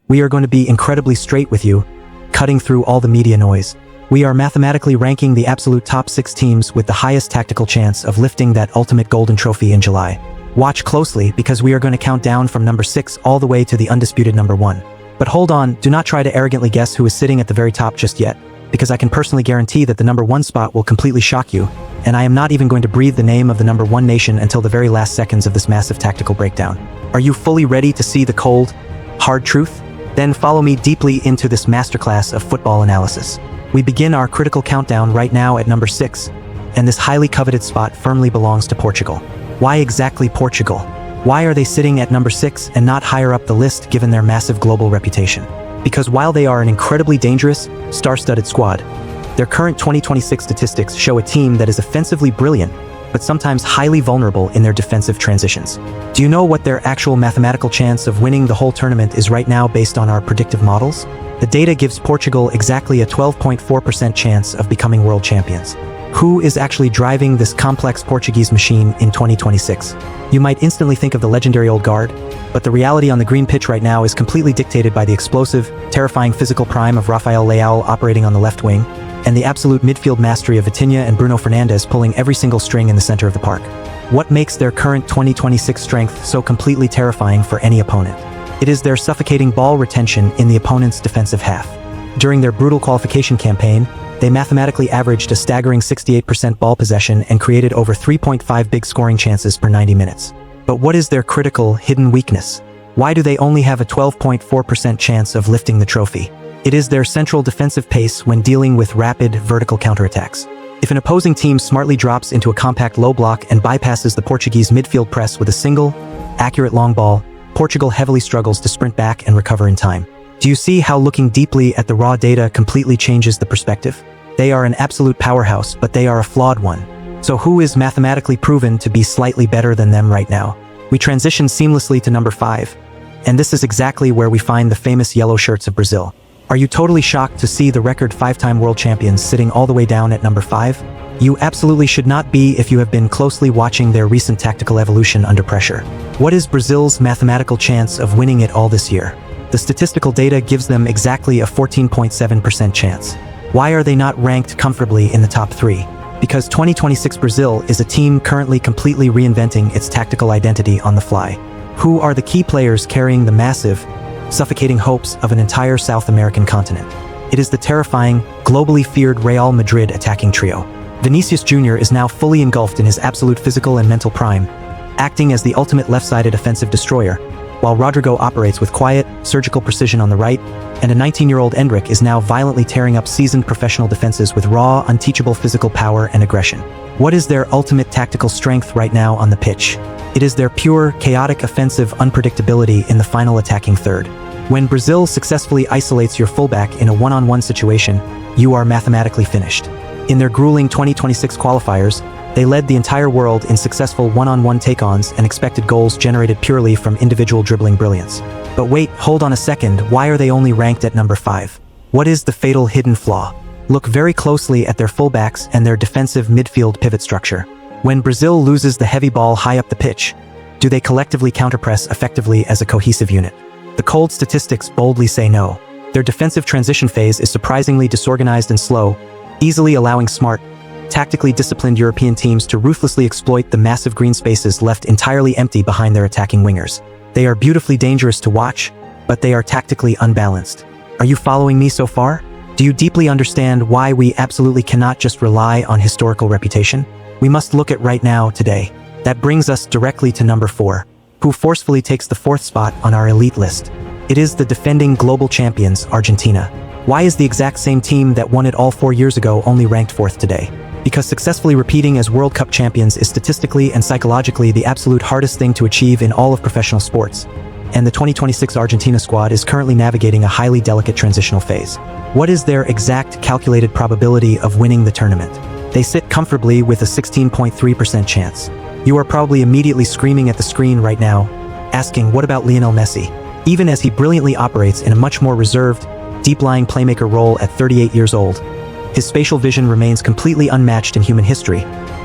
We are going to be incredibly straight with you, cutting through all the media noise. We are mathematically ranking the absolute top 6 teams with the highest tactical chance of lifting that ultimate golden trophy in July. Watch closely because we are going to count down from number 6 all the way to the undisputed number 1. But hold on, do not try to arrogantly guess who is sitting at the very top just yet, because I can personally guarantee that the number 1 spot will completely shock you, and I am not even going to breathe the name of the number 1 nation until the very last seconds of this massive tactical breakdown. Are you fully ready to see the cold, hard truth? Then follow me deeply into this masterclass of football analysis. We begin our critical countdown right now at number 6, and this highly coveted spot firmly belongs to Portugal. Why exactly Portugal? Why are they sitting at number 6 and not higher up the list given their massive global reputation? Because while they are an incredibly dangerous, star-studded squad, their current 2026 statistics show a team that is offensively brilliant, but sometimes highly vulnerable in their defensive transitions. Do you know what their actual mathematical chance of winning the whole tournament is right now based on our predictive models? The data gives Portugal exactly a 12.4% chance of becoming world champions. Who is actually driving this complex Portuguese machine in 2026? You might instantly think of the legendary old guard, but the reality on the green pitch right now is completely dictated by the explosive, terrifying physical prime of Rafael Leao operating on the left wing, and the absolute midfield mastery of Vitinha and Bruno Fernandes pulling every single string in the center of the park. What makes their current 2026 strength so completely terrifying for any opponent? It is their suffocating ball retention in the opponent's defensive half. During their brutal qualification campaign, they mathematically averaged a staggering 68% ball possession and created over 3.5 big scoring chances per 90 minutes. But what is their critical, hidden weakness? Why do they only have a 12.4% chance of lifting the trophy? It is their central defensive pace when dealing with rapid, vertical counterattacks. If an opposing team smartly drops into a compact low block and bypasses the Portuguese midfield press with a single, accurate long ball, Portugal heavily struggles to sprint back and recover in time. Do you see how looking deeply at the raw data completely changes the perspective? They are an absolute powerhouse, but they are a flawed one. So who is mathematically proven to be slightly better than them right now? We transition seamlessly to number 5, and this is exactly where we find the famous yellow shirts of Brazil. Are you totally shocked to see the record 5-time world champions sitting all the way down at number 5? You absolutely should not be if you have been closely watching their recent tactical evolution under pressure. What is Brazil's mathematical chance of winning it all this year? The statistical data gives them exactly a 14.7% chance. Why are they not ranked comfortably in the top 3? Because 2026 Brazil is a team currently completely reinventing its tactical identity on the fly. Who are the key players carrying the massive, suffocating hopes of an entire South American continent? It is the terrifying, globally feared Real Madrid attacking trio. Vinicius Jr. is now fully engulfed in his absolute physical and mental prime, acting as the ultimate left-sided offensive destroyer, while Rodrigo operates with quiet, surgical precision on the right, and a 19-year-old Endrick is now violently tearing up seasoned professional defenses with raw, unteachable physical power and aggression. What is their ultimate tactical strength right now on the pitch? It is their pure, chaotic offensive unpredictability in the final attacking third. When Brazil successfully isolates your fullback in a one-on-one situation, you are mathematically finished. In their grueling 2026 qualifiers, they led the entire world in successful one-on-one take-ons and expected goals generated purely from individual dribbling brilliance. But wait, hold on a second, why are they only ranked at number 5? What is the fatal hidden flaw? Look very closely at their fullbacks and their defensive midfield pivot structure. When Brazil loses the heavy ball high up the pitch, do they collectively counterpress effectively as a cohesive unit? The cold statistics boldly say no. Their defensive transition phase is surprisingly disorganized and slow, easily allowing smart, tactically disciplined European teams to ruthlessly exploit the massive green spaces left entirely empty behind their attacking wingers. They are beautifully dangerous to watch, but they are tactically unbalanced. Are you following me so far? Do you deeply understand why we absolutely cannot just rely on historical reputation? We must look at right now, today. That brings us directly to number 4, who forcefully takes the 4th spot on our elite list. It is the defending global champions, Argentina. Why is the exact same team that won it all 4 years ago only ranked 4th today? Because successfully repeating as World Cup champions is statistically and psychologically the absolute hardest thing to achieve in all of professional sports. And the 2026 Argentina squad is currently navigating a highly delicate transitional phase. What is their exact calculated probability of winning the tournament? They sit comfortably with a 16.3% chance. You are probably immediately screaming at the screen right now, asking, what about Lionel Messi? Even as he brilliantly operates in a much more reserved, deep-lying playmaker role at 38 years old, his spatial vision remains completely unmatched in human history,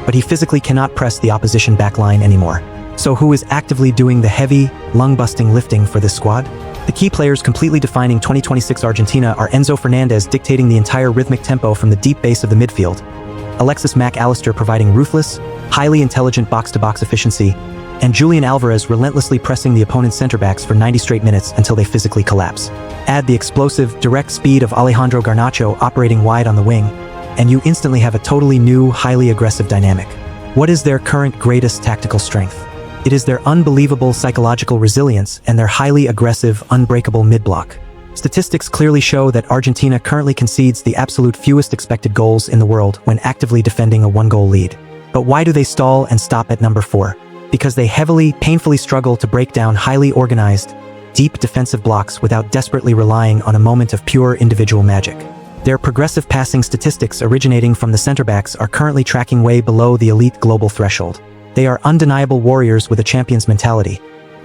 but he physically cannot press the opposition backline anymore. So who is actively doing the heavy, lung-busting lifting for this squad? The key players completely defining 2026 Argentina are Enzo Fernandez dictating the entire rhythmic tempo from the deep base of the midfield, Alexis Mac Allister providing ruthless, highly intelligent box-to-box efficiency, and Julian Alvarez relentlessly pressing the opponent's center-backs for 90 straight minutes until they physically collapse. Add the explosive, direct speed of Alejandro Garnacho operating wide on the wing, and you instantly have a totally new, highly aggressive dynamic. What is their current greatest tactical strength? It is their unbelievable psychological resilience and their highly aggressive, unbreakable mid-block. Statistics clearly show that Argentina currently concedes the absolute fewest expected goals in the world when actively defending a one-goal lead. But why do they stall and stop at number 4? Because they painfully struggle to break down highly organized, deep defensive blocks without desperately relying on a moment of pure individual magic. Their progressive passing statistics originating from the center-backs are currently tracking way below the elite global threshold. They are undeniable warriors with a champion's mentality,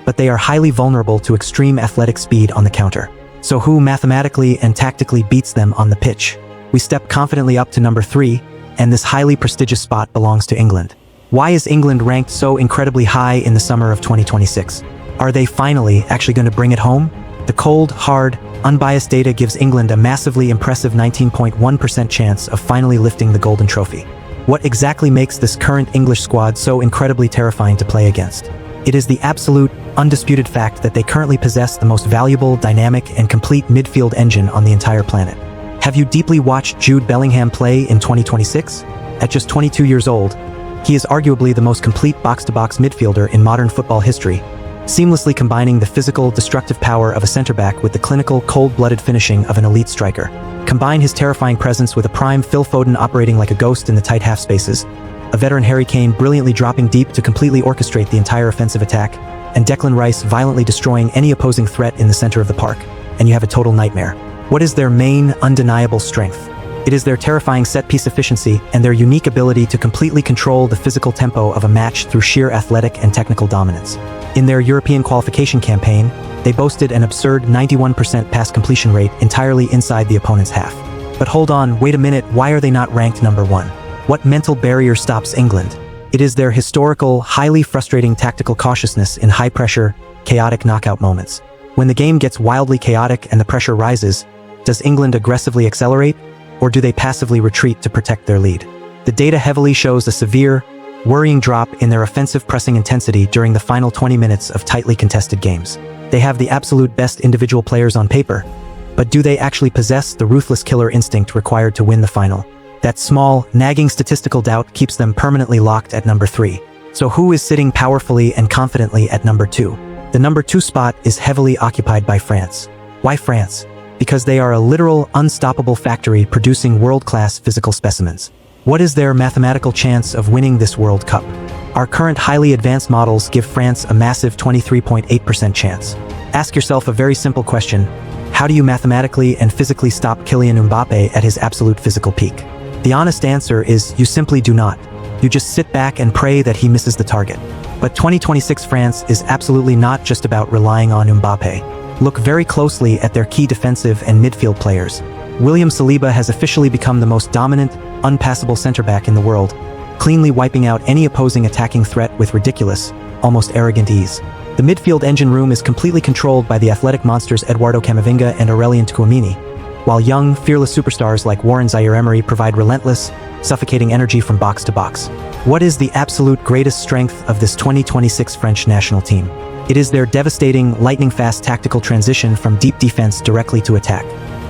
but they are highly vulnerable to extreme athletic speed on the counter. So who mathematically and tactically beats them on the pitch? We step confidently up to number 3, and this highly prestigious spot belongs to England. Why is England ranked so incredibly high in the summer of 2026? Are they finally actually going to bring it home? The cold, hard, unbiased data gives England a massively impressive 19.1% chance of finally lifting the Golden Trophy. What exactly makes this current English squad so incredibly terrifying to play against? It is the absolute, undisputed fact that they currently possess the most valuable, dynamic, and complete midfield engine on the entire planet. Have you deeply watched Jude Bellingham play in 2026? At just 22 years old, he is arguably the most complete box-to-box midfielder in modern football history, seamlessly combining the physical, destructive power of a center-back with the clinical, cold-blooded finishing of an elite striker. Combine his terrifying presence with a prime Phil Foden operating like a ghost in the tight half spaces, a veteran Harry Kane brilliantly dropping deep to completely orchestrate the entire offensive attack, and Declan Rice violently destroying any opposing threat in the center of the park, and you have a total nightmare. What is their main, undeniable strength? It is their terrifying set-piece efficiency and their unique ability to completely control the physical tempo of a match through sheer athletic and technical dominance. In their European qualification campaign, they boasted an absurd 91% pass completion rate entirely inside the opponent's half. But hold on, wait a minute, why are they not ranked number 1? What mental barrier stops England? It is their historical, highly frustrating tactical cautiousness in high-pressure, chaotic knockout moments. When the game gets wildly chaotic and the pressure rises, does England aggressively accelerate, or do they passively retreat to protect their lead? The data heavily shows a severe, worrying drop in their offensive pressing intensity during the final 20 minutes of tightly contested games. They have the absolute best individual players on paper, but do they actually possess the ruthless killer instinct required to win the final? That small, nagging statistical doubt keeps them permanently locked at number 3. So who is sitting powerfully and confidently at number 2? The number 2 spot is heavily occupied by France. Why France? Because they are a literal, unstoppable factory producing world-class physical specimens. What is their mathematical chance of winning this World Cup? Our current highly advanced models give France a massive 23.8% chance. Ask yourself a very simple question: how do you mathematically and physically stop Kylian Mbappe at his absolute physical peak? The honest answer is you simply do not. You just sit back and pray that he misses the target. But 2026 France is absolutely not just about relying on Mbappe. Look very closely at their key defensive and midfield players. William Saliba has officially become the most dominant, unpassable center-back in the world, cleanly wiping out any opposing attacking threat with ridiculous, almost arrogant ease. The midfield engine room is completely controlled by the athletic monsters Eduardo Camavinga and Aurelien Tchouameni, while young, fearless superstars like Warren Zaïre-Emery provide relentless, suffocating energy from box to box. What is the absolute greatest strength of this 2026 French national team? It is their devastating, lightning-fast tactical transition from deep defense directly to attack.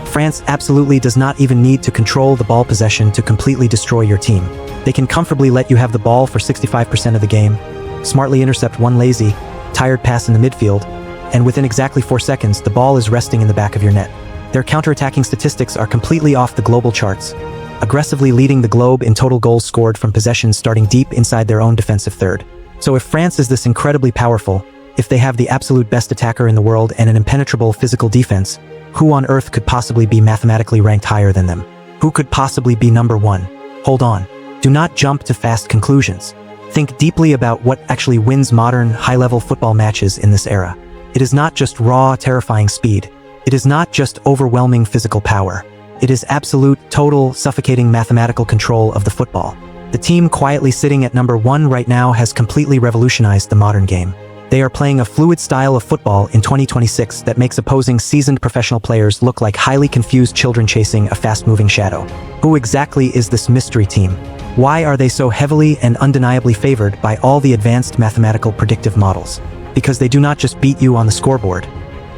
France absolutely does not even need to control the ball possession to completely destroy your team. They can comfortably let you have the ball for 65% of the game, smartly intercept one lazy, tired pass in the midfield, and within exactly 4 seconds, the ball is resting in the back of your net. Their counter-attacking statistics are completely off the global charts, aggressively leading the globe in total goals scored from possessions starting deep inside their own defensive third. So if France is this incredibly powerful, if they have the absolute best attacker in the world and an impenetrable physical defense, who on earth could possibly be mathematically ranked higher than them? Who could possibly be number 1? Hold on. Do not jump to fast conclusions. Think deeply about what actually wins modern, high-level football matches in this era. It is not just raw, terrifying speed. It is not just overwhelming physical power. It is absolute, total, suffocating mathematical control of the football. The team quietly sitting at number 1 right now has completely revolutionized the modern game. They are playing a fluid style of football in 2026 that makes opposing seasoned professional players look like highly confused children chasing a fast-moving shadow. Who exactly is this mystery team? Why are they so heavily and undeniably favored by all the advanced mathematical predictive models? Because they do not just beat you on the scoreboard.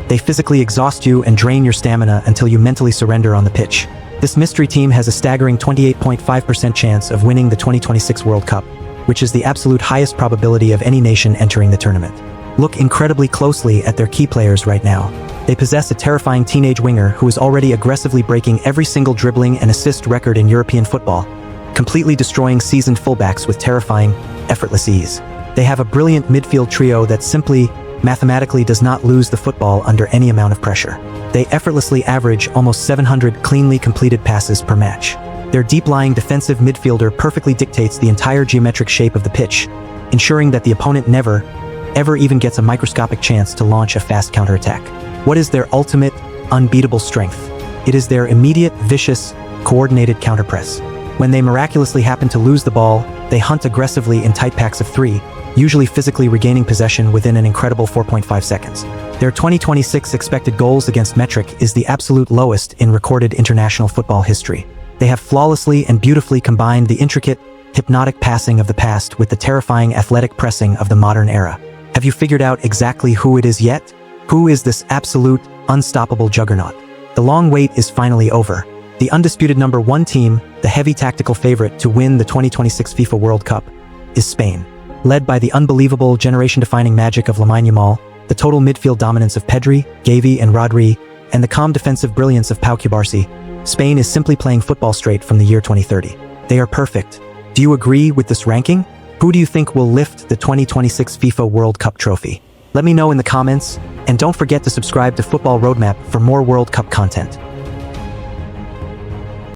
They physically exhaust you and drain your stamina until you mentally surrender on the pitch. This mystery team has a staggering 28.5% chance of winning the 2026 World Cup, which is the absolute highest probability of any nation entering the tournament. Look incredibly closely at their key players right now. They possess a terrifying teenage winger who is already aggressively breaking every single dribbling and assist record in European football, completely destroying seasoned fullbacks with terrifying, effortless ease. They have a brilliant midfield trio that simply, mathematically does not lose the football under any amount of pressure. They effortlessly average almost 700 cleanly completed passes per match. Their deep-lying defensive midfielder perfectly dictates the entire geometric shape of the pitch, ensuring that the opponent never, ever even gets a microscopic chance to launch a fast counterattack. What is their ultimate, unbeatable strength? It is their immediate, vicious, coordinated counterpress. When they miraculously happen to lose the ball, they hunt aggressively in tight packs of 3, usually physically regaining possession within an incredible 4.5 seconds. Their 2026 expected goals against metric is the absolute lowest in recorded international football history. They have flawlessly and beautifully combined the intricate, hypnotic passing of the past with the terrifying athletic pressing of the modern era. Have you figured out exactly who it is yet? Who is this absolute, unstoppable juggernaut? The long wait is finally over. The undisputed number 1 team, the heavy tactical favorite to win the 2026 FIFA World Cup, is Spain. Led by the unbelievable generation-defining magic of Lamine Yamal, the total midfield dominance of Pedri, Gavi, and Rodri, and the calm defensive brilliance of Pau Cubarsí, Spain is simply playing football straight from the year 2030. They are perfect. Do you agree with this ranking? Who do you think will lift the 2026 FIFA World Cup trophy? Let me know in the comments, and don't forget to subscribe to Football Roadmap for more World Cup content.